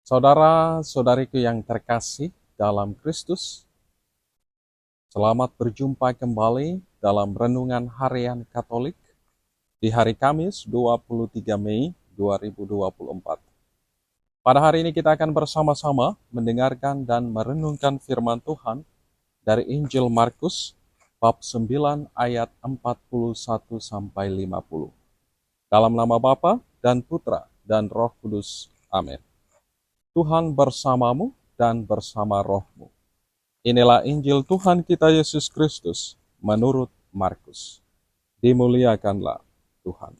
Saudara-saudariku yang terkasih dalam Kristus, selamat berjumpa kembali dalam Renungan Harian Katolik di hari Kamis 23 Mei 2024. Pada hari ini kita akan bersama-sama mendengarkan dan merenungkan firman Tuhan dari Injil Markus bab 9 ayat 41-50. Dalam nama Bapa dan Putra dan Roh Kudus. Amin. Tuhan bersamamu dan bersama rohmu. Inilah Injil Tuhan kita Yesus Kristus menurut Markus. Dimuliakanlah Tuhan.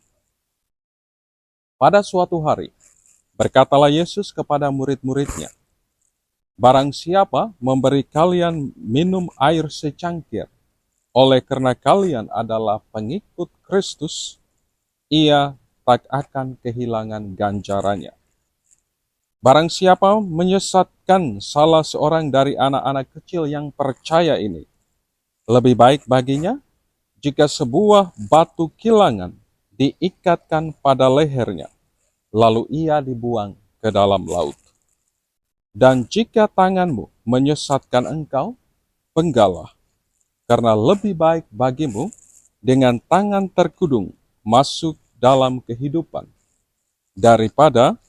Pada suatu hari, berkatalah Yesus kepada murid-muridnya, "Barang siapa memberi kalian minum air secangkir, oleh karena kalian adalah pengikut Kristus, ia tak akan kehilangan ganjarannya. Barang siapa menyesatkan salah seorang dari anak-anak kecil yang percaya ini, lebih baik baginya jika sebuah batu kilangan diikatkan pada lehernya, lalu ia dibuang ke dalam laut. Dan jika tanganmu menyesatkan engkau, penggalah, karena lebih baik bagimu dengan tangan terkudung masuk dalam kehidupan, daripada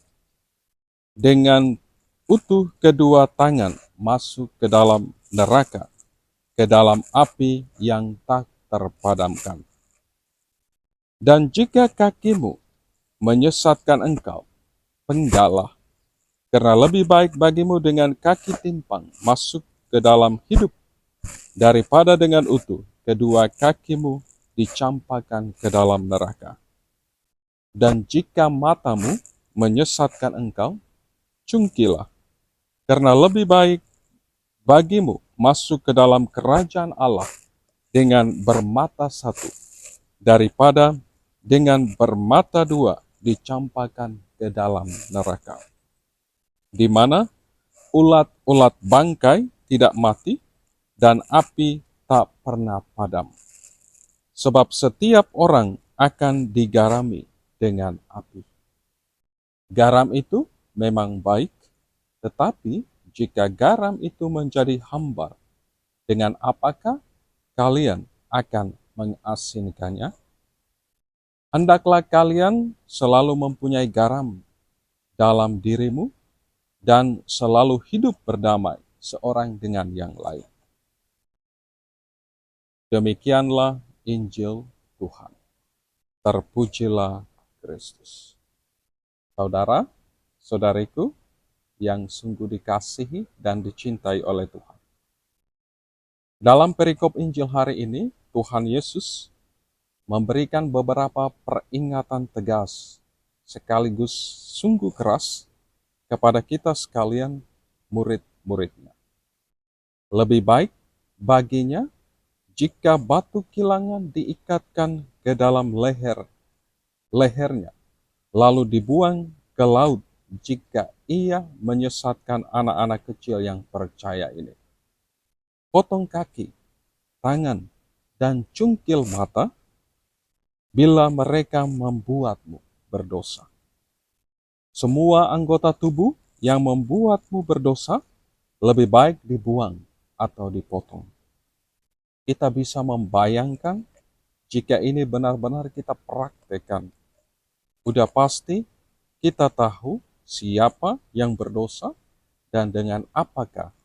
dengan utuh kedua tangan masuk ke dalam neraka, ke dalam api yang tak terpadamkan. Dan jika kakimu menyesatkan engkau, penggalah, karena lebih baik bagimu dengan kaki timpang masuk ke dalam hidup, daripada dengan utuh kedua kakimu dicampakkan ke dalam neraka. Dan jika matamu menyesatkan engkau, cungkilah, karena lebih baik bagimu masuk ke dalam kerajaan Allah dengan bermata satu, daripada dengan bermata dua dicampakkan ke dalam neraka, di mana ulat-ulat bangkai tidak mati dan api tak pernah padam. Sebab setiap orang akan digarami dengan api. Garam itu memang baik, tetapi jika garam itu menjadi hambar, dengan apakah kalian akan mengasinkannya? Hendaklah kalian selalu mempunyai garam dalam dirimu dan selalu hidup berdamai seorang dengan yang lain." Demikianlah Injil Tuhan. Terpujilah Kristus. Saudara, saudariku yang sungguh dikasihi dan dicintai oleh Tuhan. Dalam perikop Injil hari ini, Tuhan Yesus memberikan beberapa peringatan tegas sekaligus sungguh keras kepada kita sekalian murid-muridnya. Lebih baik baginya jika batu kilangan diikatkan ke dalam lehernya, lalu dibuang ke laut jika ia menyesatkan anak-anak kecil yang percaya ini. Potong kaki, tangan, dan cungkil mata bila mereka membuatmu berdosa. Semua anggota tubuh yang membuatmu berdosa lebih baik dibuang atau dipotong. Kita bisa membayangkan jika ini benar-benar kita praktekkan. Udah pasti kita tahu siapa yang berdosa dan dengan apakah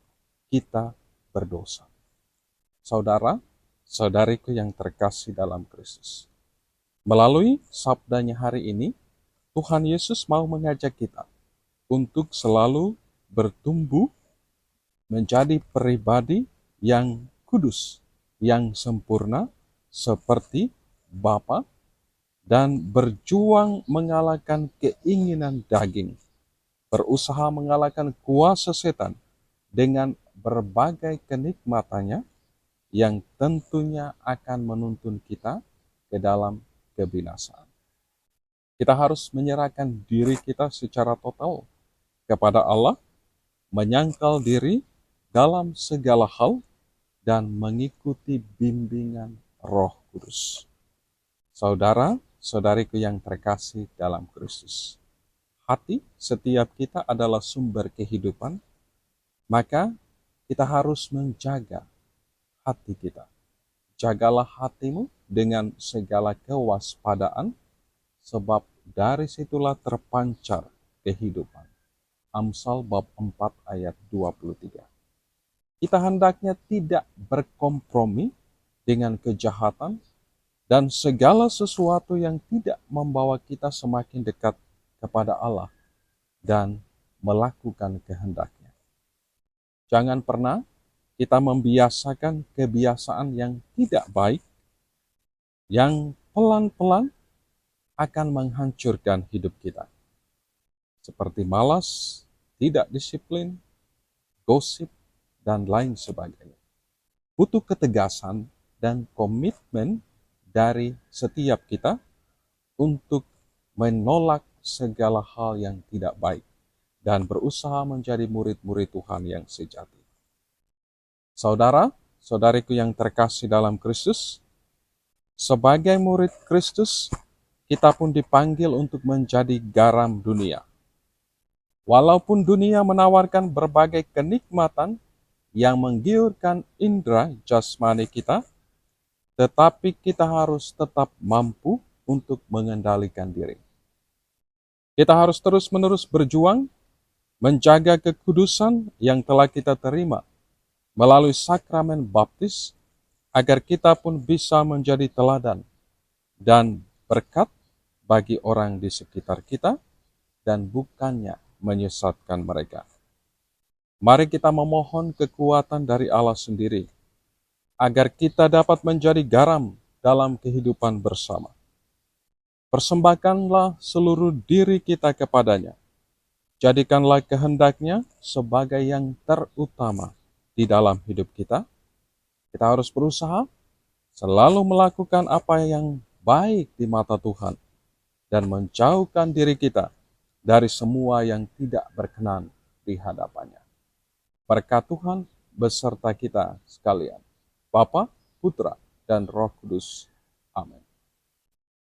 kita berdosa. Saudara, saudariku yang terkasih dalam Kristus. Melalui sabdanya hari ini, Tuhan Yesus mau mengajak kita untuk selalu bertumbuh menjadi pribadi yang kudus, yang sempurna, seperti Bapa, dan berjuang mengalahkan keinginan daging, berusaha mengalahkan kuasa setan dengan berbagai kenikmatannya yang tentunya akan menuntun kita ke dalam kebinasaan. Kita harus menyerahkan diri kita secara total kepada Allah, menyangkal diri dalam segala hal, dan mengikuti bimbingan Roh Kudus. Saudara, saudariku yang terkasih dalam Kristus. hati setiap kita adalah sumber kehidupan, maka kita harus menjaga hati kita. Jagalah hatimu dengan segala kewaspadaan, sebab dari situlah terpancar kehidupan. Amsal bab 4 ayat 23. Kita hendaknya tidak berkompromi dengan kejahatan dan segala sesuatu yang tidak membawa kita semakin dekat kepada Allah dan melakukan kehendaknya. Jangan pernah kita membiasakan kebiasaan yang tidak baik, yang pelan-pelan akan menghancurkan hidup kita. Seperti malas, tidak disiplin, gosip, dan lain sebagainya. Butuh ketegasan dan komitmen dari setiap kita untuk menolak segala hal yang tidak baik dan berusaha menjadi murid-murid Tuhan yang sejati. Saudara, saudariku yang terkasih dalam Kristus, sebagai murid Kristus, kita pun dipanggil untuk menjadi garam dunia. Walaupun dunia menawarkan berbagai kenikmatan yang menggiurkan indera jasmani kita, tetapi kita harus tetap mampu untuk mengendalikan diri. Kita harus terus-menerus berjuang, menjaga kekudusan yang telah kita terima melalui sakramen baptis, agar kita pun bisa menjadi teladan dan berkat bagi orang di sekitar kita, dan bukannya menyesatkan mereka. Mari kita memohon kekuatan dari Allah sendiri, agar kita dapat menjadi garam dalam kehidupan bersama. Persembahkanlah seluruh diri kita kepadanya. Jadikanlah kehendaknya sebagai yang terutama di dalam hidup kita. Kita harus berusaha selalu melakukan apa yang baik di mata Tuhan dan menjauhkan diri kita dari semua yang tidak berkenan di hadapannya. Berkat Tuhan beserta kita sekalian. Bapa, Putra, dan Roh Kudus. Amin.